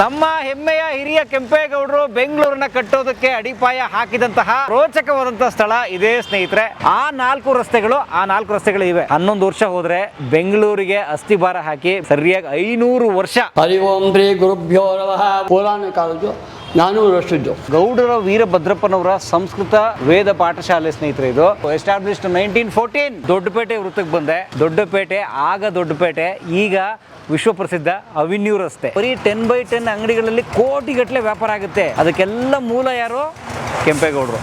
ನಮ್ಮ ಹೆಮ್ಮೆಯ ಹಿರಿಯ ಕೆಂಪೇಗೌಡರು ಬೆಂಗಳೂರನ್ನ ಕಟ್ಟೋದಕ್ಕೆ ಅಡಿಪಾಯ ಹಾಕಿದಂತಹ ರೋಚಕವಾದಂತಹ ಸ್ಥಳ ಇದೇ ಸ್ನೇಹಿತರೆ. ಆ ನಾಲ್ಕು ರಸ್ತೆಗಳು ಇವೆ. 11 ವರ್ಷ ಹೋದ್ರೆ ಬೆಂಗಳೂರಿಗೆ ಅಸ್ಥಿಭಾರ ಹಾಕಿ ಸರಿಯಾಗಿ 500 ವರ್ಷ. ಹರಿ ಓಂ ಶ್ರೀ ಗುರುಭ್ಯೋ ನಮಃ. ಪುರಾಣ ಕಾಲದ್ದು 400 ವರ್ಷದ್ದು ಗೌಡರ ವೀರಭದ್ರಪ್ಪನವರ ಸಂಸ್ಕೃತ ವೇದ ಪಾಠಶಾಲೆ ಸ್ನೇಹಿತರೆ. ಇದು ಎಸ್ಟಾಬ್ಲಿಷ್ಡ್ 1914. ದೊಡ್ಡಪೇಟೆ ವೃತ್ತಕ್ಕೆ ಬಂದೆ. ದೊಡ್ಡಪೇಟೆ ಆಗ ದೊಡ್ಡಪೇಟೆ, ಈಗ ವಿಶ್ವ ಪ್ರಸಿದ್ಧ ಅವೆನ್ಯೂ ರಸ್ತೆ. ಬರೀ 10x10 ಅಂಗಡಿಗಳಲ್ಲಿ ಕೋಟಿಗಟ್ಟಲೆ ವ್ಯಾಪಾರ ಆಗುತ್ತೆ. ಅದಕ್ಕೆಲ್ಲ ಮೂಲ ಯಾರು? ಕೆಂಪೇಗೌಡರು.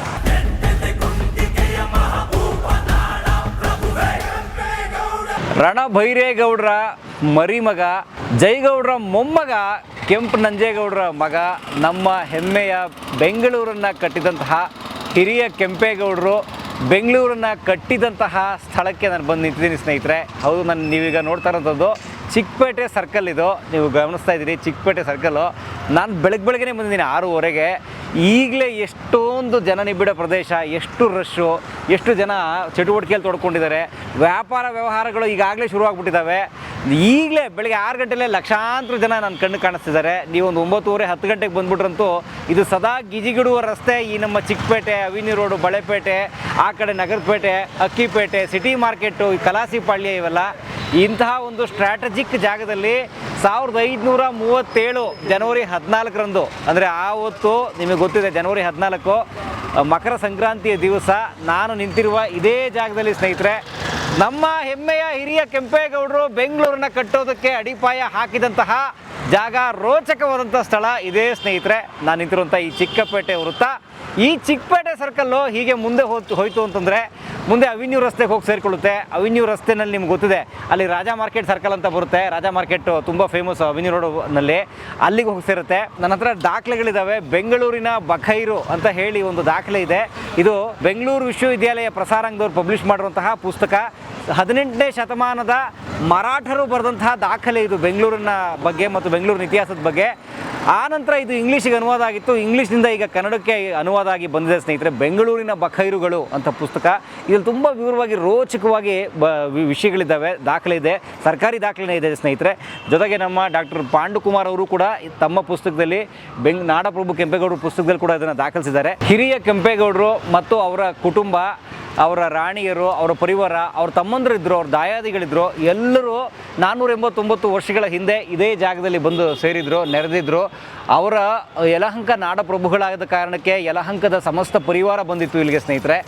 ರಣಭೈರೇಗೌಡರ ಮರಿಮಗ, ಜೈಗೌಡರ ಮೊಮ್ಮಗ, ಕೆಂಪು ನಂಜೇಗೌಡರ ಮಗ, ನಮ್ಮ ಹೆಮ್ಮೆಯ ಬೆಂಗಳೂರನ್ನು ಕಟ್ಟಿದಂತಹ ಹಿರಿಯ ಕೆಂಪೇಗೌಡರು ಬೆಂಗಳೂರನ್ನು ಕಟ್ಟಿದಂತಹ ಸ್ಥಳಕ್ಕೆ ನಾನು ಬಂದು ನಿಂತಿದ್ದೀನಿ ಸ್ನೇಹಿತರೆ. ಹೌದು, ನೀವೀಗ ನೋಡ್ತಾ ಇರೋಂಥದ್ದು ಚಿಕ್ಕಪೇಟೆ ಸರ್ಕಲ್. ಇದು ನೀವು ಗಮನಿಸ್ತಾ ಇದ್ದೀರಿ, ಚಿಕ್ಕಪೇಟೆ ಸರ್ಕಲ್ಲು. ನಾನು ಬೆಳಗ್ಗೆ ಬಂದಿದ್ದೀನಿ 6:30ಗೆ. ಈಗಲೇ ಎಷ್ಟೊಂದು ಜನನಿಬಿಡ ಪ್ರದೇಶ, ಎಷ್ಟು ರಶ್ಶು, ಎಷ್ಟು ಜನ ಚಟುವಟಿಕೆಯಲ್ಲಿ ತೊಡ್ಕೊಂಡಿದ್ದಾರೆ. ವ್ಯಾಪಾರ ವ್ಯವಹಾರಗಳು ಈಗಾಗಲೇ ಶುರುವಾಗ್ಬಿಟ್ಟಿದ್ದಾವೆ. ಈಗಲೇ ಬೆಳಗ್ಗೆ 6 ಗಂಟೆಲೇ ಲಕ್ಷಾಂತರ ಜನ ನನ್ನ ಕಣ್ಣು ಕಾಣಿಸ್ತಿದ್ದಾರೆ. ನೀವೊಂದು 9:30 10 ಗಂಟೆಗೆ ಬಂದ್ಬಿಟ್ರಂತೂ ಇದು ಸದಾ ಗಿಜಿಗಿಡುವ ರಸ್ತೆ. ಈ ನಮ್ಮ ಚಿಕ್ಕಪೇಟೆ, ಅವೆನ್ಯೂ ರೋಡು, ಬಳೆಪೇಟೆ, ಆ ಕಡೆ ನಗರಪೇಟೆ, ಅಕ್ಕಿಪೇಟೆ, ಸಿಟಿ ಮಾರ್ಕೆಟು, ಕಲಾಸಿಪಾಳ್ಯ, ಇವೆಲ್ಲ ಇಂತಹ ಒಂದು ಸ್ಟ್ರಾಟಜಿಕ್ ಜಾಗದಲ್ಲಿ 1537 ಜನವರಿ 14ರಂದು, ಅಂದರೆ ಆ ಹೊತ್ತು ನಿಮಗೆ ಗೊತ್ತಿದೆ, ಜನವರಿ 14 ಮಕರ ಸಂಕ್ರಾಂತಿಯ ದಿವಸ ನಾನು ನಿಂತಿರುವ ಇದೇ ಜಾಗದಲ್ಲಿ ಸ್ನೇಹಿತರೆ, ನಮ್ಮ ಹೆಮ್ಮೆಯ ಹಿರಿಯ ಕೆಂಪೇಗೌಡರು ಬೆಂಗಳೂರನ್ನ ಕಟ್ಟೋದಕ್ಕೆ ಅಡಿಪಾಯ ಹಾಕಿದಂತಹ ಜಾಗ, ರೋಚಕವಾದಂಥ ಸ್ಥಳ ಇದೇ ಸ್ನೇಹಿತರೆ. ನಾನು ನಿಂತಿರುವಂಥ ಈ ಚಿಕ್ಕಪೇಟೆ ವೃತ್ತ. ಈ ಚಿಕ್ಕಪೇಟೆ ಸರ್ಕಲ್ಲು ಹೀಗೆ ಮುಂದೆ ಹೋಯ್ತು ಅಂತಂದರೆ ಮುಂದೆ ಅವೆನ್ಯೂ ರಸ್ತೆಗೆ ಹೋಗಿ ಸೇರಿಕೊಳ್ಳುತ್ತೆ. ಅವೆನ್ಯೂ ರಸ್ತೆನಲ್ಲಿ ನಿಮ್ಗೆ ಗೊತ್ತಿದೆ, ಅಲ್ಲಿ ರಾಜಾ ಮಾರ್ಕೆಟ್ ಸರ್ಕಲ್ ಅಂತ ಬರುತ್ತೆ. ರಾಜಾ ಮಾರ್ಕೆಟ್ ತುಂಬ ಫೇಮಸ್ ಅವೆನ್ಯೂ ರೋಡ್ನಲ್ಲಿ, ಅಲ್ಲಿಗೆ ಹೋಗಿ ಸೇರುತ್ತೆ. ನನ್ನ ಹತ್ರ ದಾಖಲೆಗಳಿದ್ದಾವೆ. ಬೆಂಗಳೂರಿನ ಬಖೈರು ಅಂತ ಹೇಳಿ ಒಂದು ದಾಖಲೆ ಇದೆ. ಇದು ಬೆಂಗಳೂರು ವಿಶ್ವವಿದ್ಯಾಲಯ ಪ್ರಸಾರಾಂಗದವ್ರು ಪಬ್ಲಿಷ್ ಮಾಡಿರುವಂತಹ ಪುಸ್ತಕ. 18ನೇ ಶತಮಾನದ ಮರಾಠರು ಬರೆದಂತಹ ದಾಖಲೆ ಇದು ಬೆಂಗಳೂರಿನ ಬಗ್ಗೆ ಮತ್ತು ಬೆಂಗಳೂರಿನ ಇತಿಹಾಸದ ಬಗ್ಗೆ. ಆನಂತರ ಇದು ಇಂಗ್ಲೀಷಿಗೆ ಅನುವಾದ ಆಗಿತ್ತು. ಇಂಗ್ಲೀಷ್ನಿಂದ ಈಗ ಕನ್ನಡಕ್ಕೆ ಅನುವಾದ ಆಗಿ ಬಂದಿದೆ ಸ್ನೇಹಿತರೆ. ಬೆಂಗಳೂರಿನ ಬಖೈರುಗಳು ಅಂತ ಪುಸ್ತಕ. ಇದರಲ್ಲಿ ತುಂಬ ವಿವರವಾಗಿ ರೋಚಕವಾಗಿ ವಿಷಯಗಳಿದ್ದಾವೆ. ದಾಖಲೆ ಇದೆ, ಸರ್ಕಾರಿ ದಾಖಲೆನೇ ಇದೆ ಸ್ನೇಹಿತರೆ. ಜೊತೆಗೆ ನಮ್ಮ ಡಾಕ್ಟರ್ ಪಾಂಡುಕುಮಾರ್ ಅವರು ಕೂಡ ತಮ್ಮ ಪುಸ್ತಕದಲ್ಲಿ ನಾಡಪ್ರಭು ಕೆಂಪೇಗೌಡರ ಪುಸ್ತಕದಲ್ಲಿ ಕೂಡ ಇದನ್ನು ದಾಖಲಿಸಿದ್ದಾರೆ. ಹಿರಿಯ ಕೆಂಪೇಗೌಡರು ಮತ್ತು ಅವರ ಕುಟುಂಬ, ಅವರ ರಾಣಿಯರು, ಅವರ ಪರಿವಾರ, ಅವ್ರ ತಮ್ಮಂದರಿದ್ದರು, ಅವ್ರ ದಾಯಾದಿಗಳಿದ್ದರು, ಎಲ್ಲರೂ 489 ವರ್ಷಗಳ ಹಿಂದೆ ಇದೇ ಜಾಗದಲ್ಲಿ ಬಂದು ಸೇರಿದ್ರು, ನೆರೆದಿದ್ರು. ಅವರ ಯಲಹಂಕ ನಾಡಪ್ರಭುಗಳಾದ ಕಾರಣಕ್ಕೆ ಯಲಹಂಕದ ಸಮಸ್ತ ಪರಿವಾರ ಬಂದಿತ್ತು ಇಲ್ಲಿಗೆ ಸ್ನೇಹಿತರೆ.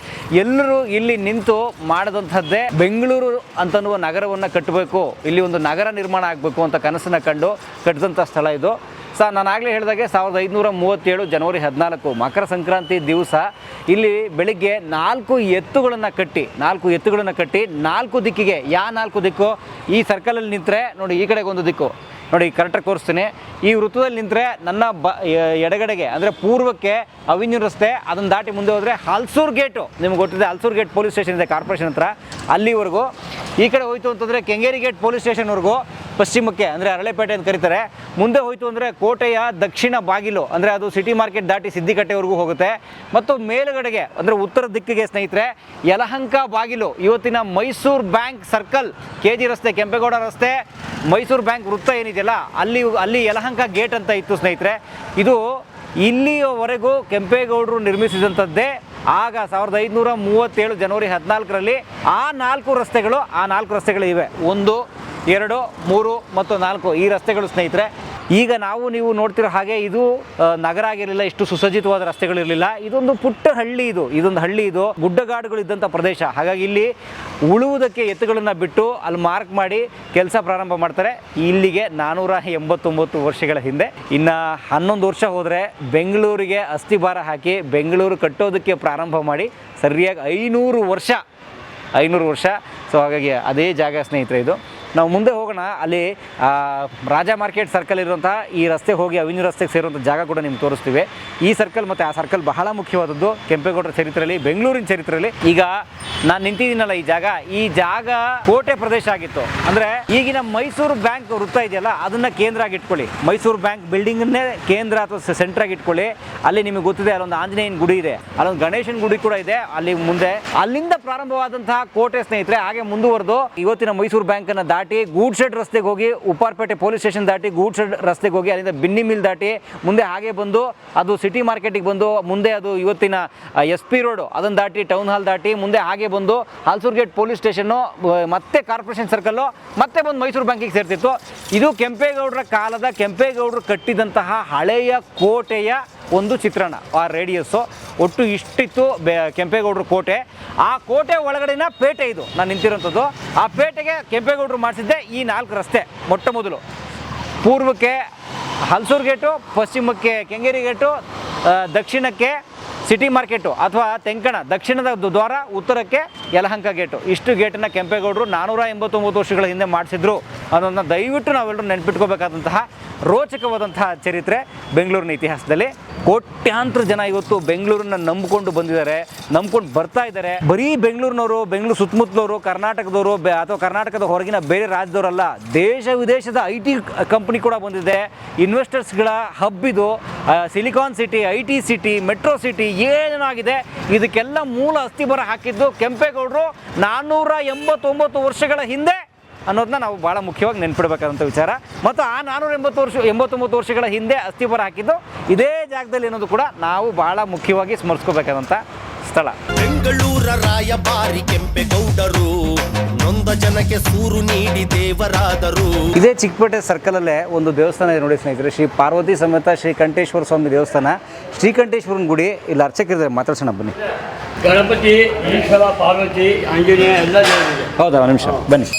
ಎಲ್ಲರೂ ಇಲ್ಲಿ ನಿಂತು ಮಾಡಿದಂಥದ್ದೇ ಬೆಂಗಳೂರು ಅಂತನ್ನುವ ನಗರವನ್ನು ಕಟ್ಟಬೇಕು, ಇಲ್ಲಿ ಒಂದು ನಗರ ನಿರ್ಮಾಣ ಆಗಬೇಕು ಅಂತ ಕನಸನ್ನು ಕಂಡು ಕಟ್ಟಿದಂಥ ಸ್ಥಳ ಇದು. ನಾನು ಆಗಲೇ ಹೇಳಿದಾಗೆ 1537 ಜನವರಿ 14 ಮಕರ ಸಂಕ್ರಾಂತಿ ದಿವಸ ಇಲ್ಲಿ ಬೆಳಿಗ್ಗೆ 4 ಎತ್ತುಗಳನ್ನು ಕಟ್ಟಿ 4 ದಿಕ್ಕಿಗೆ, 4 ದಿಕ್ಕು, ಈ ಸರ್ಕಲಲ್ಲಿ ನಿಂತರೆ ನೋಡಿ, ಈ ಕಡೆಗೆ ಒಂದು ದಿಕ್ಕು ನೋಡಿ, ಕರೆಕ್ಟಾಗಿ ತೋರಿಸ್ತೀನಿ. ಈ ವೃತ್ತದಲ್ಲಿ ನಿಂತರೆ ನನ್ನ ಎಡಗಡೆಗೆ ಅಂದರೆ ಪೂರ್ವಕ್ಕೆ ಅವೆನ್ಯೂ ರಸ್ತೆ, ಅದನ್ನು ದಾಟಿ ಮುಂದೆ ಹೋದರೆ ಹಲ್ಸೂರು ಗೇಟು, ನಿಮ್ಗೆ ಗೊತ್ತಿದೆ, ಹಲ್ಸೂರು ಗೇಟ್ ಪೊಲೀಸ್ ಸ್ಟೇಷನ್ ಇದೆ ಕಾರ್ಪೊರೇಷನ್ ಹತ್ರ, ಅಲ್ಲಿವರೆಗೂ. ಈ ಕಡೆ ಹೋಯ್ತು ಅಂತಂದರೆ ಕೆಂಗೇರಿ ಗೇಟ್ ಪೊಲೀಸ್ ಸ್ಟೇಷನ್ವರೆಗೂ ಪಶ್ಚಿಮಕ್ಕೆ, ಅಂದರೆ ಅರಳೆಪೇಟೆ ಅಂತ ಕರೀತಾರೆ. ಮುಂದೆ ಹೋಯ್ತು ಅಂದರೆ ಕೋಟೆಯ ದಕ್ಷಿಣ ಬಾಗಿಲು, ಅಂದರೆ ಅದು ಸಿಟಿ ಮಾರ್ಕೆಟ್ ದಾಟಿ ಸಿದ್ದಿಕಟ್ಟೆವರೆಗೂ ಹೋಗುತ್ತೆ. ಮತ್ತು ಮೇಲುಗಡೆಗೆ ಅಂದರೆ ಉತ್ತರ ದಿಕ್ಕಿಗೆ ಸ್ನೇಹಿತರೆ ಯಲಹಂಕ ಬಾಗಿಲು, ಇವತ್ತಿನ ಮೈಸೂರು ಬ್ಯಾಂಕ್ ಸರ್ಕಲ್, KG ರಸ್ತೆ, ಕೆಂಪೇಗೌಡ ರಸ್ತೆ, ಮೈಸೂರು ಬ್ಯಾಂಕ್ ವೃತ್ತ ಏನಿದೆಯಲ್ಲ, ಅಲ್ಲಿ ಯಲಹಂಕ ಗೇಟ್ ಅಂತ ಇತ್ತು ಸ್ನೇಹಿತರೆ. ಇದು ಇಲ್ಲಿಯವರೆಗೂ ಕೆಂಪೇಗೌಡರು ನಿರ್ಮಿಸಿದಂಥದ್ದೇ. ಆಗ 1537 ಜನವರಿ 14ರಲ್ಲಿ ಆ 4 ರಸ್ತೆಗಳು ಇವೆ. 1, 2, 3 ಮತ್ತು 4 ಈ ರಸ್ತೆಗಳು ಸ್ನೇಹಿತರೆ. ಈಗ ನೀವು ನೋಡ್ತಿರೋ ಹಾಗೆ ಇದು ನಗರ ಆಗಿರಲಿಲ್ಲ, ಇಷ್ಟು ಸುಸಜ್ಜಿತವಾದ ರಸ್ತೆಗಳಿರಲಿಲ್ಲ. ಇದೊಂದು ಪುಟ್ಟ ಹಳ್ಳಿ, ಇದೊಂದು ಹಳ್ಳಿ, ಇದು ಗುಡ್ಡಗಾಡುಗಳು ಇದ್ದಂಥ ಪ್ರದೇಶ. ಹಾಗಾಗಿ ಇಲ್ಲಿ ಉಳುವುದಕ್ಕೆ ಎತ್ತುಗಳನ್ನು ಬಿಟ್ಟು ಅಲ್ಲಿ ಮಾರ್ಕ್ ಮಾಡಿ ಕೆಲಸ ಪ್ರಾರಂಭ ಮಾಡ್ತಾರೆ. ಇಲ್ಲಿಗೆ 489 ವರ್ಷಗಳ ಹಿಂದೆ. ಇನ್ನು 11 ವರ್ಷ ಹೋದರೆ ಬೆಂಗಳೂರಿಗೆ ಅಸ್ಥಿಭಾರ ಹಾಕಿ ಬೆಂಗಳೂರು ಕಟ್ಟೋದಕ್ಕೆ ಪ್ರಾರಂಭ ಮಾಡಿ ಸರಿಯಾಗಿ 500 ವರ್ಷ. ಸೊ ಹಾಗಾಗಿ ಅದೇ ಜಾಗ ಸ್ನೇಹಿತರೆ ಇದು. ನಾವು ಮುಂದೆ ಹೋಗೋಣ. ಅಲ್ಲಿ ರಾಜಾ ಮಾರ್ಕೆಟ್ ಸರ್ಕಲ್ ಇರುವಂತಹ ಈ ರಸ್ತೆ ಹೋಗಿ ಅವೆನ್ಯೂ ರಸ್ತೆಗೆ ಸೇರುವಂಥ ಜಾಗ ಕೂಡ ನಿಮ್ಗೆ ತೋರಿಸ್ತೀವಿ. ಈ ಸರ್ಕಲ್ ಮತ್ತು ಆ ಸರ್ಕಲ್ ಬಹಳ ಮುಖ್ಯವಾದದ್ದು ಕೆಂಪೇಗೌಡರ ಚರಿತ್ರೆಯಲ್ಲಿ, ಬೆಂಗಳೂರಿನ ಚರಿತ್ರೆಯಲ್ಲಿ. ಈಗ ನಾನು ನಿಂತಿದ್ದೀನಲ್ಲ, ಈ ಜಾಗ ಕೋಟೆ ಪ್ರದೇಶ ಆಗಿತ್ತು. ಅಂದರೆ ಈಗಿನ ಮೈಸೂರು ಬ್ಯಾಂಕ್ ವೃತ್ತ ಇದೆಯಲ್ಲ, ಅದನ್ನು ಕೇಂದ್ರ ಆಗಿ ಇಟ್ಕೊಳ್ಳಿ. ಮೈಸೂರು ಬ್ಯಾಂಕ್ ಬಿಲ್ಡಿಂಗನ್ನೇ ಕೇಂದ್ರ ಅಥವಾ ಸೆಂಟ್ರಾಗಿ ಇಟ್ಕೊಳ್ಳಿ. ಅಲ್ಲಿ ನಿಮಗೆ ಗೊತ್ತಿದೆ, ಅಲ್ಲೊಂದು ಆಂಜನೇಯನ ಗುಡಿ ಇದೆ, ಅಲ್ಲೊಂದು ಗಣೇಶನ ಗುಡಿ ಕೂಡ ಇದೆ. ಅಲ್ಲಿ ಮುಂದೆ ಅಲ್ಲಿಂದ ಪ್ರಾರಂಭವಾದಂತಹ ಕೋಟೆ ಸ್ನೇಹಿತರೆ ಹಾಗೆ ಮುಂದುವರೆದು ಇವತ್ತಿನ ಮೈಸೂರು ಬ್ಯಾಂಕನ್ನು ದಾಟಿ ದಾಟಿ ಗೂಡ್ ಶೆಡ್ ರಸ್ತೆಗೆ ಹೋಗಿ ಉಪ್ಪಾರಪೇಟೆ ಪೊಲೀಸ್ ಸ್ಟೇಷನ್ ದಾಟಿ ಗೂಡ್ ಶೆಡ್ ರಸ್ತೆಗೆ ಹೋಗಿ ಅಲ್ಲಿಂದ ಬಿನ್ನಿ ಮಿಲ್ ದಾಟಿ ಮುಂದೆ ಹಾಗೆ ಬಂದು ಅದು ಸಿಟಿ ಮಾರ್ಕೆಟಿಗೆ ಬಂದು ಮುಂದೆ ಅದು ಇವತ್ತಿನ SP ರೋಡು ಅದನ್ನು ದಾಟಿ ಟೌನ್ ಹಾಲ್ ದಾಟಿ ಮುಂದೆ ಹಾಗೆ ಬಂದು ಹಾಲ್ಸೂರ್ ಗೇಟ್ ಪೊಲೀಸ್ ಸ್ಟೇಷನ್ನು ಮತ್ತೆ ಕಾರ್ಪೊರೇಷನ್ ಸರ್ಕಲ್ಲು ಮತ್ತೆ ಬಂದು ಮೈಸೂರು ಬ್ಯಾಂಕಿಗೆ ಸೇರ್ತಿತ್ತು. ಇದು ಕೆಂಪೇಗೌಡರ ಕಾಲದ ಕೆಂಪೇಗೌಡರು ಕಟ್ಟಿದಂತಹ ಹಳೆಯ ಕೋಟೆಯ ಒಂದು ಚಿತ್ರಣ. ಆ ರೇಡಿಯಸ್ಸು ಒಟ್ಟು ಇಷ್ಟಿತ್ತು ಕೆಂಪೇಗೌಡರು ಕೋಟೆ. ಆ ಕೋಟೆ ಒಳಗಡೆನ ಪೇಟೆ ಇದು ನಾನು ನಿಂತಿರೋಂಥದ್ದು. ಆ ಪೇಟೆಗೆ ಕೆಂಪೇಗೌಡರು ಮಾಡಿಸಿದ್ದೆ ಈ 4 ರಸ್ತೆ. ಮೊಟ್ಟ ಮೊದಲು ಪೂರ್ವಕ್ಕೆ ಹಲ್ಸೂರು ಗೇಟು, ಪಶ್ಚಿಮಕ್ಕೆ ಕೆಂಗೇರಿ ಗೇಟು, ದಕ್ಷಿಣಕ್ಕೆ ಸಿಟಿ ಮಾರ್ಕೆಟು ಅಥವಾ ತೆಂಕಣ, ದಕ್ಷಿಣದ ದ್ವಾರ, ಉತ್ತರಕ್ಕೆ ಯಲಹಂಕ ಗೇಟು. ಇಷ್ಟು ಗೇಟನ್ನು ಕೆಂಪೇಗೌಡರು 489 ವರ್ಷಗಳ ಹಿಂದೆ ಮಾಡಿಸಿದ್ರು ಅನ್ನೋದನ್ನ ದಯವಿಟ್ಟು ನಾವೆಲ್ಲರೂ ನೆನ್ಪಿಟ್ಕೋಬೇಕಾದಂತಹ ರೋಚಕವಾದಂತಹ ಚರಿತ್ರೆ ಬೆಂಗಳೂರಿನ ಇತಿಹಾಸದಲ್ಲಿ. ಕೋಟ್ಯಾಂತರ ಜನ ಇವತ್ತು ಬೆಂಗಳೂರನ್ನ ನಂಬಿಕೊಂಡು ಬಂದಿದ್ದಾರೆ, ನಂಬ್ಕೊಂಡು ಬರ್ತಾ ಇದ್ದಾರೆ. ಬರೀ ಬೆಂಗಳೂರಿನವರು, ಬೆಂಗಳೂರು ಸುತ್ತಮುತ್ತಲವರು, ಕರ್ನಾಟಕದವರು ಅಥವಾ ಕರ್ನಾಟಕದ ಹೊರಗಿನ ಬೇರೆ ರಾಜ್ಯದವರಲ್ಲ, ದೇಶ ವಿದೇಶದ IT ಕಂಪ್ನಿ ಕೂಡ ಬಂದಿದೆ. ಇನ್ವೆಸ್ಟರ್ಸ್ಗಳ ಹಬ್ ಇದು. Silicon city, IT city, metro city ಏನಾಗಿದೆ ಇದಕ್ಕೆಲ್ಲ ಮೂಲ ಅಸ್ಥಿಬರ ಹಾಕಿದ್ದು ಕೆಂಪೇಗೌಡರು 489 ವರ್ಷಗಳ ಹಿಂದೆ ಅನ್ನೋದನ್ನ ನಾವು ಭಾಳ ಮುಖ್ಯವಾಗಿ ನೆನ್ಪಿಡ್ಬೇಕಾದಂಥ ವಿಚಾರ. ಮತ್ತು ಆ 489 ವರ್ಷಗಳ ಹಿಂದೆ ಅಸ್ಥಿಬರ ಹಾಕಿದ್ದು ಇದೇ ಜಾಗದಲ್ಲಿ ಅನ್ನೋದು ಕೂಡ ನಾವು ಭಾಳ ಮುಖ್ಯವಾಗಿ ಸ್ಮರಿಸ್ಕೋಬೇಕಾದಂಥ ಸ್ಥಳ. ಬೆಂಗಳೂರ ರಾಯಭಾರಿ ಕೆಂಪೇಗೌಡರು ನೊಂದ ಜನಕ್ಕೆ ಸೂರು ನೀಡಿ ದೇವರಾದರು. ಇದೇ ಚಿಕ್ಕಪೇಟೆ ಸರ್ಕಲಲ್ಲೇ ಒಂದು ದೇವಸ್ಥಾನ ಇದೆ ನೋಡಿ ಸ್ನೇಹಿತರೆ, ಶ್ರೀ ಪಾರ್ವತಿ ಸಮೇತ ಶ್ರೀ ಕಂಠೇಶ್ವರ ಸ್ವಾಮಿ ದೇವಸ್ಥಾನ. ಶ್ರೀಕಂಠೇಶ್ವರನ ಗುಡಿ ಇಲ್ಲಿ ಅರ್ಚಕರಿದ್ದಾರೆ, ಮಾತಾಡ್ಸೋಣ ಬನ್ನಿ. ಗಣಪತಿ, ಈಶ್ವರ, ಪಾರ್ವತಿ, ಆಂಜನೇಯ ಎಲ್ಲ ದೇವರಿದೆ. ಹೌದಾ, ಒಂದು ನಿಮಿಷ ಬನ್ನಿ.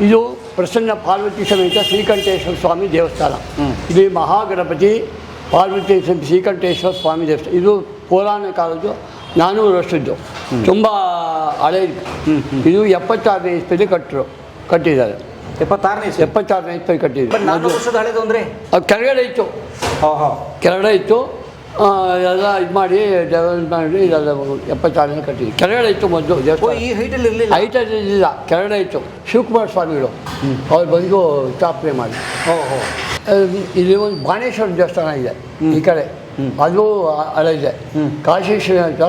ಇದು ಪ್ರಸನ್ನ ಪಾರ್ವತಿ ಸಮೇತ ಶ್ರೀಕಂಠೇಶ್ವರ ಸ್ವಾಮಿ ದೇವಸ್ಥಾನ. ಇದು ಮಹಾಗಣಪತಿ ಪಾರ್ವತಿ ಶ್ರೀಕಂಠೇಶ್ವರ ಸ್ವಾಮಿ ದೇವಸ್ಥಾನ. ಇದು ಪುರಾಣ ಕಾಲದ್ದು, 400 ವರ್ಷದ್ದು, ತುಂಬ ಹಳೆಯದು. ಇದು 76ನೇ ಇಸ್ವಿಯಲ್ಲಿ ಕಟ್ಟಿದ್ದಾರೆ. 76ನೇ ಇಸ್ವಿ ಕಟ್ಟಿದ್ದಾರೆ. 400 ವರ್ಷದ ಹಳೆದು ಅಂದರೆ ಅದು ಕೆಳಗಡೆ ಇತ್ತು, ಕೆಳಗಡೆ ಇತ್ತು, ಎಲ್ಲ ಇದು ಮಾಡಿ ಡೆವಲಪ್ ಮಾಡಿ ಇದೆಲ್ಲ 76ನೇ ಕಟ್ಟಿದ್ವಿ. ಕೆಳಗಡೆ ಇತ್ತು ಮೊದಲು ದೇವಸ್ಥಾನ. ಈ ಹೈಟಲ್ಲಿ ಇರಲಿಲ್ಲ, ಹೈಟಲ್ಲಿ ಇರಲಿಲ್ಲ, ಕೆಳಗಡೆ ಇತ್ತು. ಶಿವಕುಮಾರ ಸ್ವಾಮಿಗಳು ಅವ್ರು ಬಂದು ಸ್ಥಾಪನೆ ಮಾಡಿ. ಇಲ್ಲಿ ಒಂದು ಬಾಣೇಶ್ವರ ದೇವಸ್ಥಾನ ಇದೆ ಈ ಕಡೆ, ಅದು ಹಳೆ ಇದೆ. ಕಾಶಿ ಶ್ರೀನಾಥ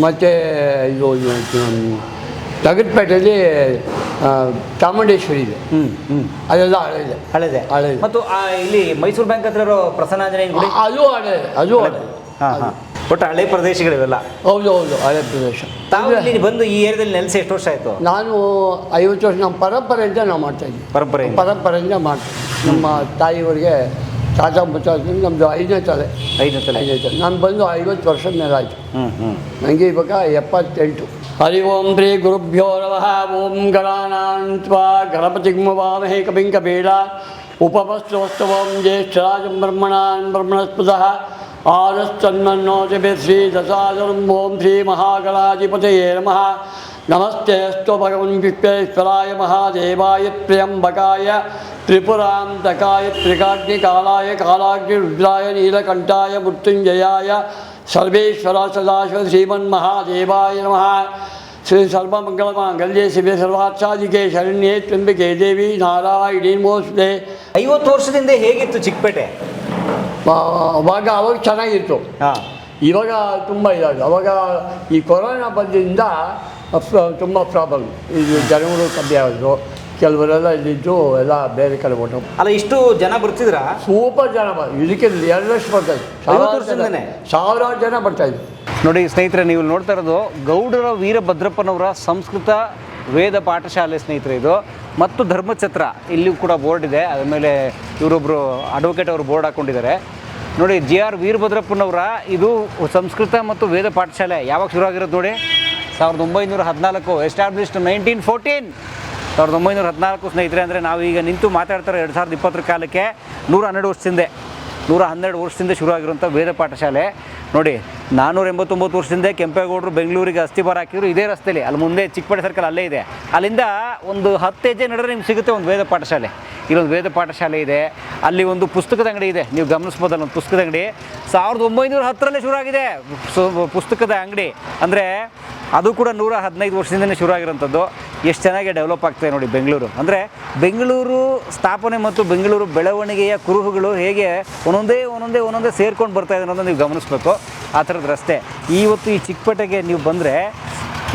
ಮತ್ತು ಇದು ತಗಟ್ಪೇಟೆಯಲ್ಲಿ ಚಾಮುಂಡೇಶ್ವರಿ ಇದೆ, ಅದೆಲ್ಲ ಹಳೆದೆ. ಮತ್ತು ಇಲ್ಲಿ ಮೈಸೂರು ಬ್ಯಾಂಕ್ ಹತ್ರ ಇರೋ ಪ್ರಸನ್ನಾಂಜನೇಯ ಗುಡಿ ಅದು ಹಳೆ. ಒಟ್ಟು ಹಳೆ ಪ್ರದೇಶಗಳಿವೆಲ್ಲ. ಹೌದು, ಹಳೆ ಪ್ರದೇಶ. ತಾವು ಇಲ್ಲಿ ಬಂದು ಈ ಏರಿಯಾದಲ್ಲಿ ನೆಲೆಸಿ ಎಷ್ಟು ವರ್ಷ ಆಯಿತು? ನಾನು 50 ವರ್ಷ. ನಮ್ಮ ಪರಂಪರೆಯಿಂದ ನಾವು ಮಾಡ್ತಾಯಿದ್ವಿ. ಪರಂಪರೆಯಿಂದ ಮಾಡ್ತೀವಿ. ನಮ್ಮ ತಾಯಿಯವರಿಗೆ ತಾತ ಮುತ್ತಾತ ನಮ್ಮದು 5ನೇ ತಲೆ. ನಾನು ಬಂದು 50 ವರ್ಷದ ಮೇಲೆ ಆಯಿತು. ನನಗೆ ಇವಾಗ 78. ಹರಿ ಓಂ ಶ್ರೀ ಗುರುಭ್ಯೋ ನಮಃ. ಓಂ ಗಣಾನಾಂ ತ್ವಾ ಗಣಪತಿಂ ವಾಮಹೇ ಕವಿಂ ಕಬೀರಾನ್ ಉಪಮಸ್ತವಸ್ತವಂ ಜ್ಯೇಷ್ಠರಾಜಂ ಬ್ರಹ್ಮಣಸ್ಪದಃ ಆನಸ್ತನ್ಮನ್ನೋತಿಭಿ ಶ್ರೀ ದಶಾಧರಂ. ಓಂ ಶ್ರೀ ಮಹಾಗಣಾಧಿಪತಯೇ ನಮಃ. ನಮಸ್ತೆಸ್ತು ಭಗವನ್ ವಿಶ್ವೇಶ್ವರಾಯ ಮಹಾದೇವಾಯ ತ್ರ್ಯಂಬಕಾಯ ತ್ರಿಪುರಾಂತಕಾಯ ತ್ರಿಕಾಗ್ನಿಕಾಲಾಯ ಕಾಲಾಗ್ನಿರುದ್ರಾಯ ನೀಲಕಂಠಾಯ ಮೃತ್ಯುಂಜಯಾಯ ಸರ್ವೇಶ್ವರ ಸದಾಶಿವ ಶ್ರೀಮನ್ಮಹಾದೇವಾಯ ನಮಃ. ಶ್ರೀ ಸರ್ವಮಂಗಳಮಾಂಗಲ್ಯೆ ಶಿವೆ ಸರ್ವಾರ್ಥಸಾಧಿಕೆ ಶರಣ್ಯೆ ತ್ರ್ಯಂಬಕೆ ದೇವಿ ನಾರಾಯಣಿ ನಮೋಸ್ತುತೆ. 50 ವರ್ಷದಿಂದ ಹೇಗಿತ್ತು ಚಿಕ್ಕಪೇಟೆ? ಅವಾಗ ಚೆನ್ನಾಗಿತ್ತು. ಇವಾಗ ತುಂಬ ಇದಾಗಿದೆ. ಅವಾಗ ಈ ಕೊರೋನಾ ಬಂದಿಂದ ತುಂಬ ಪ್ರಾಬ್ಲಮ್. ಇದು ಜನಗಳು ಕಮ್ಮಿ ಆಗೋದು, ಕೆಲವರೆಲ್ಲ ಇಲ್ಲಿದ್ದು ಎಲ್ಲ ಬೇರೆ ಕಡೆ ಹೊಟ್ಟು. ಅಲ್ಲ, ಇಷ್ಟು ಜನ ಬರ್ತಿದ್ರ? ಸೂಪರ್ ಜನ ಇದಕ್ಕೆ 2 ಲಕ್ಷ ಬರ್ತಾಯಿದ್ರು. 1000 ಜನ ಬರ್ತಾಯಿದ್ರು. ನೋಡಿ ಸ್ನೇಹಿತರೆ, ನೀವು ನೋಡ್ತಾ ಇರೋದು ಗೌಡರ ವೀರಭದ್ರಪ್ಪನವರ ಸಂಸ್ಕೃತ ವೇದ ಪಾಠಶಾಲೆ ಸ್ನೇಹಿತರೆ ಇದು, ಮತ್ತು ಧರ್ಮಛತ್ರ. ಇಲ್ಲಿಯೂ ಕೂಡ ಬೋರ್ಡ್ ಇದೆ, ಅದ್ರ ಮೇಲೆ ಇವರೊಬ್ಬರು ಅಡ್ವೊಕೇಟ್ ಅವರು ಬೋರ್ಡ್ ಹಾಕ್ಕೊಂಡಿದ್ದಾರೆ ನೋಡಿ. GR ವೀರಭದ್ರಪ್ಪನವರ ಇದು ಸಂಸ್ಕೃತ ಮತ್ತು ವೇದ ಪಾಠಶಾಲೆ ಯಾವಾಗ ಶುರು ಆಗಿರೋದು ನೋಡಿ, 1914. ಎಸ್ಟಾಬ್ಲಿಷ್ಡ್ 1914. 1914 ಸ್ನೇಹಿತರೆ. ಅಂದರೆ ನಾವೀಗ ನಿಂತು ಮಾತಾಡ್ತಾರೆ 2020 ಕಾಲಕ್ಕೆ 112 ವರ್ಷದಿಂದ ಶುರು ಆಗಿರುವಂಥ ವೇದ ಪಾಠಶಾಲೆ ನೋಡಿ. 489 ವರ್ಷದಿಂದ ಕೆಂಪೇಗೌಡರು ಬೆಂಗಳೂರಿಗೆ ಅಸ್ಥಿಬಾರ ಹಾಕಿದ್ರು ಇದೇ ರಸ್ತೆಯಲ್ಲಿ. ಅಲ್ಲಿ ಮುಂದೆ ಚಿಕ್ಕಪೇಟೆ ಸರ್ಕಲ್ ಅಲ್ಲೇ ಇದೆ. ಅಲ್ಲಿಂದ ಒಂದು 10 ಹೆಜ್ಜೆ ನಡೆದ್ರೆ ನಿಮ್ಗೆ ಸಿಗುತ್ತೆ ಒಂದು ವೇದ ಪಾಠಶಾಲೆ. ಇಲ್ಲೊಂದು ವೇದ ಪಾಠಶಾಲೆ ಇದೆ, ಅಲ್ಲಿ ಒಂದು ಪುಸ್ತಕದ ಅಂಗಡಿ ಇದೆ, ನೀವು ಗಮನಿಸ್ಬೋದಲ್ಲ, ಒಂದು ಪುಸ್ತಕದ ಅಂಗಡಿ 1910 ಶುರು ಆಗಿದೆ ಪುಸ್ತಕದ ಅಂಗಡಿ. ಅಂದರೆ ಅದು ಕೂಡ 115 ವರ್ಷದಿಂದಲೇ ಶುರು ಆಗಿರೋಂಥದ್ದು. ಎಷ್ಟು ಚೆನ್ನಾಗಿ ಡೆವಲಪ್ ಆಗ್ತಾಯಿದೆ ನೋಡಿ ಬೆಂಗಳೂರು. ಅಂದರೆ ಬೆಂಗಳೂರು ಸ್ಥಾಪನೆ ಮತ್ತು ಬೆಂಗಳೂರು ಬೆಳವಣಿಗೆಯ ಕುರುಹುಗಳು ಹೇಗೆ ಒಂದೊಂದೇ ಸೇರ್ಕೊಂಡು ಬರ್ತಾಯಿದೆ ಅನ್ನೋದನ್ನು ನೀವು ಗಮನಿಸ್ಬೇಕು. ಆ ಥರದ ರಸ್ತೆ. ಇವತ್ತು ಈ ಚಿಕ್ಕಪೇಟೆಗೆ ನೀವು ಬಂದರೆ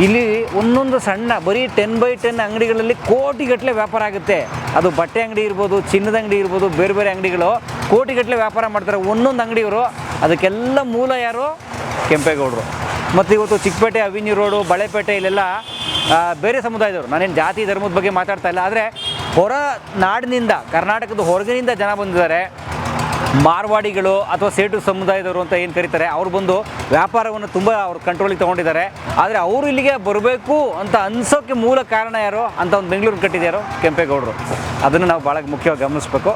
ಇಲ್ಲಿ ಒಂದೊಂದು ಸಣ್ಣ ಬರೀ 10x10 ಅಂಗಡಿಗಳಲ್ಲಿ ಕೋಟಿಗಟ್ಟಲೆ ವ್ಯಾಪಾರ ಆಗುತ್ತೆ. ಅದು ಬಟ್ಟೆ ಅಂಗಡಿ ಇರ್ಬೋದು, ಚಿನ್ನದ ಅಂಗಡಿ ಇರ್ಬೋದು, ಬೇರೆ ಬೇರೆ ಅಂಗಡಿಗಳು ಕೋಟಿಗಟ್ಟಲೆ ವ್ಯಾಪಾರ ಮಾಡ್ತಾರೆ ಒಂದೊಂದು ಅಂಗಡಿಯವರು. ಅದಕ್ಕೆಲ್ಲ ಮೂಲ ಯಾರು? ಕೆಂಪೇಗೌಡರು. ಮತ್ತು ಇವತ್ತು ಚಿಕ್ಕಪೇಟೆ, ಅವಿನ್ಯೂ ರೋಡು, ಬಳೆಪೇಟೆ ಇಲ್ಲೆಲ್ಲ ಬೇರೆ ಸಮುದಾಯದವರು. ನಾನೇನು ಜಾತಿ ಧರ್ಮದ ಬಗ್ಗೆ ಮಾತಾಡ್ತಾ ಇಲ್ಲ, ಆದರೆ ಹೊರ ನಾಡಿನಿಂದ, ಕರ್ನಾಟಕದ ಹೊರಗಿನಿಂದ ಜನ ಬಂದಿದ್ದಾರೆ. ಮಾರ್ವಾಡಿಗಳು ಅಥವಾ ಸೇಟು ಸಮುದಾಯದವರು ಅಂತ ಏನು ಕರೀತಾರೆ, ಅವ್ರು ಬಂದು ವ್ಯಾಪಾರವನ್ನು ತುಂಬ ಅವ್ರ ಕಂಟ್ರೋಲಿಗೆ ತೊಗೊಂಡಿದ್ದಾರೆ. ಆದರೆ ಅವರು ಇಲ್ಲಿಗೆ ಬರಬೇಕು ಅಂತ ಅನ್ಸೋಕ್ಕೆ ಮೂಲ ಕಾರಣ ಯಾರು ಅಂತ ಒಂದು ಬೆಂಗಳೂರು ಕಟ್ಟಿದ್ಯಾರು? ಕೆಂಪೇಗೌಡರು. ಅದನ್ನು ನಾವು ಭಾಳ ಮುಖ್ಯವಾಗಿ ಗಮನಿಸ್ಬೇಕು.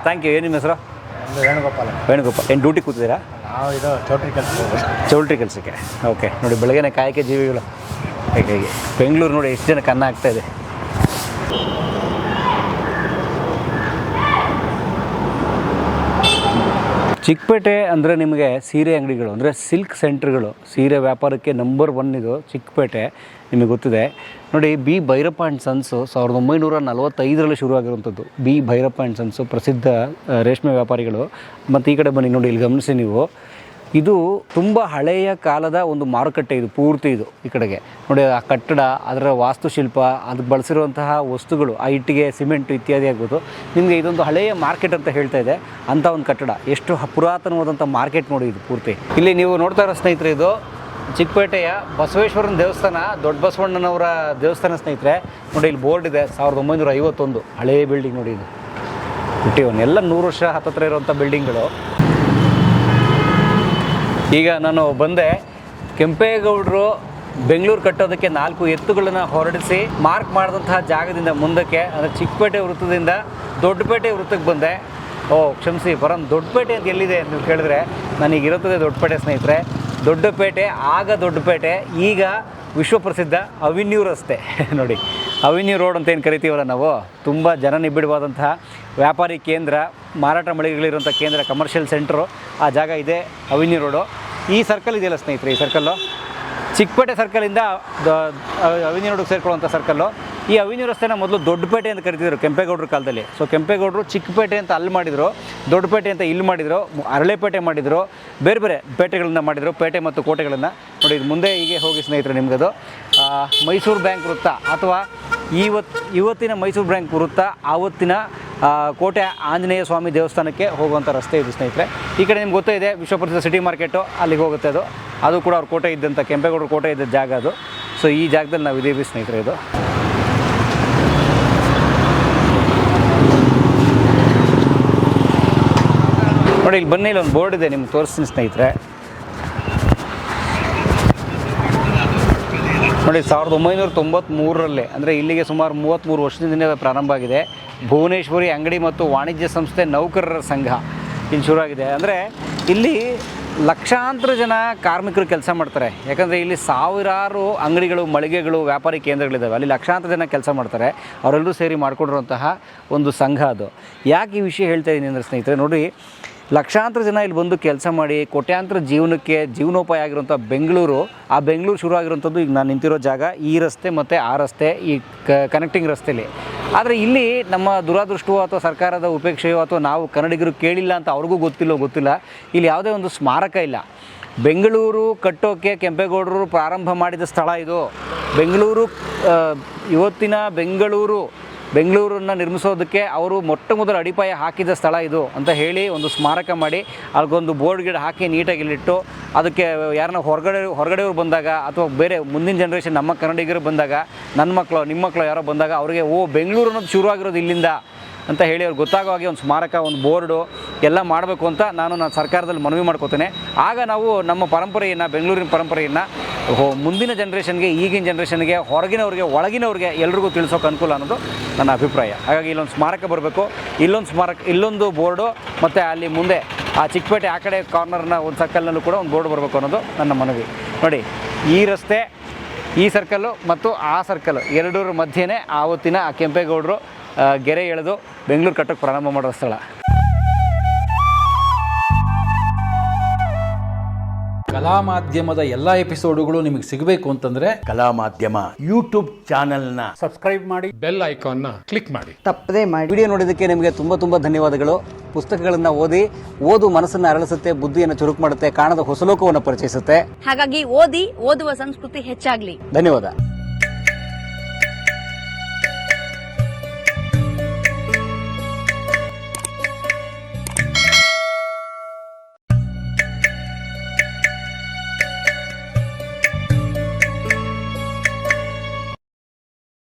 Thank you. ಏನು ನಿಮ್ಮ ಹೆಸರು? ವೇಣುಗೋಪಾಲ್. ಏನು ಡ್ಯೂಟಿ ಕೂತಿದ್ದೀರಾ? ನಾವು ಇದು ಚೌಲ್ಟ್ರಿ ಕೆಲಸಕ್ಕೆ. ಓಕೆ. ನೋಡಿ, ಬೆಳಗ್ಗೆನೇ ಕಾಯಕ ಜೀವಿಗಳು ಹೇಗೆ ಬೆಂಗಳೂರು ನೋಡಿ ಎಷ್ಟು ಜನಕ್ಕೆ ಅನ್ನ ಆಗ್ತಾಯಿದೆ. ಚಿಕ್ಕಪೇಟೆ ಅಂದರೆ ನಿಮಗೆ ಸೀರೆ ಅಂಗಡಿಗಳು, ಅಂದರೆ ಸಿಲ್ಕ್ ಸೆಂಟ್ರ್ಗಳು, ಸೀರೆ ವ್ಯಾಪಾರಕ್ಕೆ ನಂಬರ್ 1 ಇದು ಚಿಕ್ಕಪೇಟೆ. ನಿಮಗೆ ಗೊತ್ತಿದೆ ನೋಡಿ, ಬಿ ಭೈರಪ್ಪ ಆ್ಯಂಡ್ ಸನ್ಸು 1945 ಶುರುವಾಗಿರುವಂಥದ್ದು. ಬಿ ಭೈರಪ್ಪ ಆ್ಯಂಡ್ ಸನ್ಸು ಪ್ರಸಿದ್ಧ ರೇಷ್ಮೆ ವ್ಯಾಪಾರಿಗಳು. ಮತ್ತು ಈ ಕಡೆ ಬನ್ನಿ ನೋಡಿ, ಇಲ್ಲಿ ಗಮನಿಸಿ ನೀವು, ಇದು ತುಂಬ ಹಳೆಯ ಕಾಲದ ಒಂದು ಮಾರುಕಟ್ಟೆ. ಇದು ಪೂರ್ತಿ ಇದು ಈ ಕಡೆಗೆ ನೋಡಿ, ಆ ಕಟ್ಟಡ, ಅದರ ವಾಸ್ತುಶಿಲ್ಪ, ಅದಕ್ಕೆ ಬಳಸಿರುವಂತಹ ವಸ್ತುಗಳು, ಆ ಇಟ್ಟಿಗೆ, ಸಿಮೆಂಟು ಇತ್ಯಾದಿ ಆಗ್ಬೋದು. ನಿಮಗೆ ಇದೊಂದು ಹಳೆಯ ಮಾರ್ಕೆಟ್ ಅಂತ ಹೇಳ್ತಾ ಇದೆ ಅಂಥ ಒಂದು ಕಟ್ಟಡ. ಎಷ್ಟು ಪುರಾತನವಾದಂಥ ಮಾರ್ಕೆಟ್ ನೋಡಿ ಇದು ಪೂರ್ತಿ. ಇಲ್ಲಿ ನೀವು ನೋಡ್ತಾ ಇರೋ ಸ್ನೇಹಿತರೆ, ಇದು ಚಿಕ್ಕಪೇಟೆಯ ಬಸವೇಶ್ವರನ ದೇವಸ್ಥಾನ, ದೊಡ್ಡ ಬಸವಣ್ಣನವರ ದೇವಸ್ಥಾನ ಸ್ನೇಹಿತರೆ. ನೋಡಿ, ಇಲ್ಲಿ ಬೋರ್ಡ್ ಇದೆ 1951 ಹಳೆಯ ಬಿಲ್ಡಿಂಗ್ ನೋಡಿ. ಇದು ಹುಟ್ಟಿವನ್ ಎಲ್ಲ 100 ವರ್ಷ ಹತ್ತತ್ರ ಇರುವಂಥ ಬಿಲ್ಡಿಂಗ್ಗಳು. ಈಗ ನಾನು ಬಂದೆ, ಕೆಂಪೇಗೌಡರು ಬೆಂಗಳೂರು ಕಟ್ಟೋದಕ್ಕೆ 4 ಎತ್ತುಗಳನ್ನು ಹೊರಡಿಸಿ ಮಾರ್ಕ್ ಮಾಡಿದಂತಹ ಜಾಗದಿಂದ ಮುಂದಕ್ಕೆ, ಅಂದರೆ ಚಿಕ್ಕಪೇಟೆ ವೃತ್ತದಿಂದ ದೊಡ್ಡಪೇಟೆ ವೃತ್ತಕ್ಕೆ ಬಂದೆ. ಕ್ಷಮಿಸಿ, ದೊಡ್ಡಪೇಟೆ ಅಂತ ಎಲ್ಲಿದೆ ಅಂತ ಕೇಳಿದ್ರೆ, ನನಗಿರುತ್ತದೆ ದೊಡ್ಡಪೇಟೆ ಸ್ನೇಹಿತರೆ. ದೊಡ್ಡಪೇಟೆ, ಆಗ ದೊಡ್ಡಪೇಟೆ, ಈಗ ವಿಶ್ವಪ್ರಸಿದ್ಧ ಅವಿನ್ಯೂ ರಸ್ತೆ ನೋಡಿ. ಅವಿನ್ಯೂ ರೋಡ್ ಅಂತ ಏನು ಕರಿತೀವಲ್ಲ ನಾವು, ತುಂಬ ಜನನಿಬಿಡವಾದಂತಹ ವ್ಯಾಪಾರಿ ಕೇಂದ್ರ, ಮಾರಾಟ ಮಳಿಗೆಗಳಿರುವಂಥ ಕೇಂದ್ರ, ಕಮರ್ಷಿಯಲ್ ಸೆಂಟ್ರು, ಆ ಜಾಗ ಇದೆ ಅವಿನ್ಯೂ ರೋಡು. ಈ ಸರ್ಕಲ್ ಇದೆಯಲ್ಲ ಸ್ನೇಹಿತರೆ, ಈ ಸರ್ಕಲ್ಲು ಚಿಕ್ಕಪೇಟೆ ಸರ್ಕಲಿಂದ ಅವಿನ್ಯೂ ರೋಡ್ಗೆ ಸೇರ್ಕೊಳ್ಳುವಂಥ ಸರ್ಕಲ್ಲು. ಈ ಅವಿನ್ಯೂ ರಸ್ತೆನ ಮೊದಲು ದೊಡ್ಡಪೇಟೆ ಅಂತ ಕರಿತಿದ್ರು ಕೆಂಪೇಗೌಡರ ಕಾಲದಲ್ಲಿ. ಸೊ ಕೆಂಪೇಗೌಡರು ಚಿಕ್ಕಪೇಟೆ ಅಂತ ಅಲ್ಲಿ ಮಾಡಿದರು, ದೊಡ್ಡಪೇಟೆ ಅಂತ ಇಲ್ಲಿ ಮಾಡಿದರು, ಅರಳೆಪೇಟೆ ಮಾಡಿದರು, ಬೇರೆ ಬೇರೆ ಪೇಟೆಗಳನ್ನು ಮಾಡಿದರು, ಪೇಟೆ ಮತ್ತು ಕೋಟೆಗಳನ್ನು ನೋಡಿ. ಇದು ಮುಂದೆ ಹೀಗೆ ಹೋಗಿ ಸ್ನೇಹಿತರೆ, ನಿಮಗದು ಮೈಸೂರು ಬ್ಯಾಂಕ್ ವೃತ್ತ ಅಥವಾ ಇವತ್ತಿನ ಮೈಸೂರು ಬ್ಯಾಂಕ್ ವೃತ್ತ, ಆವತ್ತಿನ ಕೋಟೆ ಆಂಜನೇಯ ಸ್ವಾಮಿ ದೇವಸ್ಥಾನಕ್ಕೆ ಹೋಗುವಂಥ ರಸ್ತೆ ಇದು ಸ್ನೇಹಿತರೆ. ಈ ಕಡೆ ನಿಮ್ಗೆ ಗೊತ್ತೇ ಇದೆ ವಿಶ್ವಪ್ರಸಿದ್ಧ ಸಿಟಿ ಮಾರ್ಕೆಟು, ಅಲ್ಲಿಗೆ ಹೋಗುತ್ತೆ. ಅದು ಕೂಡ ಅವ್ರ ಕೋಟೆ ಇದ್ದಂಥ, ಕೆಂಪೇಗೌಡರ ಕೋಟೆ ಇದ್ದ ಜಾಗ ಅದು. ಸೊ ಈ ಜಾಗದಲ್ಲಿ ನಾವು ಇದ್ದೀವಿ ಸ್ನೇಹಿತರೆ. ಇದು ನೋಡಿ, ಇಲ್ಲಿ ಬನ್ನಿ, ಇಲ್ಲಿ ಒಂದು ಬೋರ್ಡ್ ಇದೆ, ನಿಮ್ಗೆ ತೋರಿಸ್ತೀನಿ ಸ್ನೇಹಿತರೆ. ನೋಡಿ, 1993 ಅಂದರೆ ಇಲ್ಲಿಗೆ ಸುಮಾರು 33 ವರ್ಷದಿಂದ ಪ್ರಾರಂಭ ಆಗಿದೆ. ಭುವನೇಶ್ವರಿ ಅಂಗಡಿ ಮತ್ತು ವಾಣಿಜ್ಯ ಸಂಸ್ಥೆ ನೌಕರರ ಸಂಘ ಇಲ್ಲಿ ಶುರುವಾಗಿದೆ. ಅಂದರೆ ಇಲ್ಲಿ ಲಕ್ಷಾಂತರ ಜನ ಕಾರ್ಮಿಕರು ಕೆಲಸ ಮಾಡ್ತಾರೆ. ಯಾಕಂದರೆ ಇಲ್ಲಿ ಸಾವಿರಾರು ಅಂಗಡಿಗಳು, ಮಳಿಗೆಗಳು, ವ್ಯಾಪಾರಿ ಕೇಂದ್ರಗಳಿದ್ದಾವೆ. ಅಲ್ಲಿ ಲಕ್ಷಾಂತರ ಜನ ಕೆಲಸ ಮಾಡ್ತಾರೆ. ಅವರೆಲ್ಲರೂ ಸೇರಿ ಮಾಡಿಕೊಂಡಿರುವಂತಹ ಒಂದು ಸಂಘ ಅದು. ಯಾಕೆ ಈ ವಿಷಯ ಹೇಳ್ತಾ ಇದ್ದೀನಿ ಅಂದರೆ ಸ್ನೇಹಿತರೆ, ನೋಡಿ, ಲಕ್ಷಾಂತರ ಜನ ಇಲ್ಲಿ ಬಂದು ಕೆಲಸ ಮಾಡಿ ಕೋಟ್ಯಾಂತರ ಜೀವನಕ್ಕೆ ಜೀವನೋಪಾಯ ಆಗಿರುವಂಥ ಬೆಂಗಳೂರು, ಆ ಬೆಂಗಳೂರು ಶುರು ಆಗಿರುವಂಥದ್ದು ಈಗ ನಾನು ನಿಂತಿರೋ ಜಾಗ, ಈ ರಸ್ತೆ ಮತ್ತು ಆ ರಸ್ತೆ, ಈ ಕನೆಕ್ಟಿಂಗ್ ರಸ್ತೆಯಲ್ಲಿ. ಆದರೆ ಇಲ್ಲಿ ನಮ್ಮ ದುರಾದೃಷ್ಟವೋ ಅಥವಾ ಸರ್ಕಾರದ ಉಪೇಕ್ಷೆಯೋ ಅಥವಾ ನಾವು ಕನ್ನಡಿಗರು ಕೇಳಿಲ್ಲ ಅಂತ ಅವ್ರಿಗೂ ಗೊತ್ತಿಲ್ಲ, ಇಲ್ಲಿ ಯಾವುದೇ ಒಂದು ಸ್ಮಾರಕ ಇಲ್ಲ. ಬೆಂಗಳೂರು ಕಟ್ಟೋಕ್ಕೆ ಕೆಂಪೇಗೌಡರು ಪ್ರಾರಂಭ ಮಾಡಿದ ಸ್ಥಳ ಇದು. ಬೆಂಗಳೂರು, ಇವತ್ತಿನ ಬೆಂಗಳೂರನ್ನು ನಿರ್ಮಿಸೋದಕ್ಕೆ ಅವರು ಮೊಟ್ಟ ಮೊದಲು ಅಡಿಪಾಯ ಹಾಕಿದ ಸ್ಥಳ ಇದು ಅಂತ ಹೇಳಿ ಒಂದು ಸ್ಮಾರಕ ಮಾಡಿ ಅದಕ್ಕೊಂದು ಬೋರ್ಡ್ ಗಿಡ ಹಾಕಿ ನೀಟಾಗಿ ಇಲ್ಲಿಟ್ಟು, ಅದಕ್ಕೆ ಯಾರನ್ನ ಹೊರಗಡೆಯವ್ರು ಬಂದಾಗ ಅಥವಾ ಬೇರೆ ಮುಂದಿನ ಜನ್ರೇಷನ್ ನಮ್ಮ ಕನ್ನಡಿಗರು ಬಂದಾಗ, ನನ್ನ ಮಕ್ಕಳು, ನಿಮ್ಮ ಮಕ್ಕಳು ಯಾರೋ ಬಂದಾಗ ಅವರಿಗೆ ಬೆಂಗಳೂರು ಅನ್ನೋದು ಶುರುವಾಗಿರೋದು ಇಲ್ಲಿಂದ ಅಂತ ಹೇಳಿ ಅವ್ರಿಗೆ ಗೊತ್ತಾಗೋ ಹಾಗೆ ಒಂದು ಸ್ಮಾರಕ, ಒಂದು ಬೋರ್ಡು ಎಲ್ಲ ಮಾಡಬೇಕು ಅಂತ ನಾನು ಸರ್ಕಾರದಲ್ಲಿ ಮನವಿ ಮಾಡ್ಕೋತೇನೆ. ಆಗ ನಾವು ನಮ್ಮ ಪರಂಪರೆಯನ್ನು, ಬೆಂಗಳೂರಿನ ಪರಂಪರೆಯನ್ನು ಮುಂದಿನ ಜನ್ರೇಷನ್ಗೆ, ಈಗಿನ ಜನ್ರೇಷನ್ಗೆ, ಹೊರಗಿನವ್ರಿಗೆ, ಒಳಗಿನವ್ರಿಗೆ ಎಲ್ರಿಗೂ ತಿಳಿಸೋಕೆ ಅನುಕೂಲ ಅನ್ನೋದು ನನ್ನ ಅಭಿಪ್ರಾಯ. ಹಾಗಾಗಿ ಇಲ್ಲೊಂದು ಸ್ಮಾರಕ ಬರಬೇಕು, ಇಲ್ಲೊಂದು ಬೋರ್ಡು, ಮತ್ತು ಅಲ್ಲಿ ಮುಂದೆ ಆ ಚಿಕ್ಕಪೇಟೆ ಆ ಕಡೆ ಕಾರ್ನರ್ನ ಒಂದು ಸರ್ಕಲ್ನಲ್ಲೂ ಕೂಡ ಒಂದು ಬೋರ್ಡ್ ಬರಬೇಕು ಅನ್ನೋದು ನನ್ನ ಮನವಿ. ನೋಡಿ, ಈ ರಸ್ತೆ ಈ ಸರ್ಕಲ್ಲು ಮತ್ತು ಆ ಸರ್ಕಲ್ ಎರಡರ ಮಧ್ಯೆನೇ ಆವತ್ತಿನ ಆ ಕೆಂಪೇಗೌಡರು ಗೆರೆ ಎಳೆದು ಬೆಂಗಳೂರು ಕಟ್ಟೋಕ್ಕೆ ಪ್ರಾರಂಭ ಮಾಡೋ ಸ್ಥಳ. ಕಲಾ ಮಾಧ್ಯಮದ ಎಲ್ಲ ಎಪಿಸೋಡುಗಳು ನಿಮಗೆ ಸಿಗಬೇಕು ಅಂತಂದ್ರೆ ಕಲಾ ಮಾಧ್ಯಮ ಯೂಟ್ಯೂಬ್ ಚಾನೆಲ್ನ ಸಬ್ಸ್ಕ್ರೈಬ್ ಮಾಡಿ, ಬೆಲ್ ಐಕಾನ್ನ ಕ್ಲಿಕ್ ಮಾಡಿ. ತಪ್ಪದೇ ಮಾಡಿ. ವಿಡಿಯೋ ನೋಡಿದ್ದಕ್ಕೆ ನಿಮಗೆ ತುಂಬ ಧನ್ಯವಾದಗಳು. ಪುಸ್ತಕಗಳನ್ನು ಓದು ಮನಸ್ಸನ್ನು ಅರಳಿಸುತ್ತೆ, ಬುದ್ಧಿಯನ್ನು ಚುರುಕು ಮಾಡುತ್ತೆ, ಕಾಣದ ಹೊಸಲೋಕವನ್ನು ಪರಿಚಯಿಸುತ್ತೆ. ಹಾಗಾಗಿ ಓದುವ ಸಂಸ್ಕೃತಿ ಹೆಚ್ಚಾಗ್ಲಿ. ಧನ್ಯವಾದ.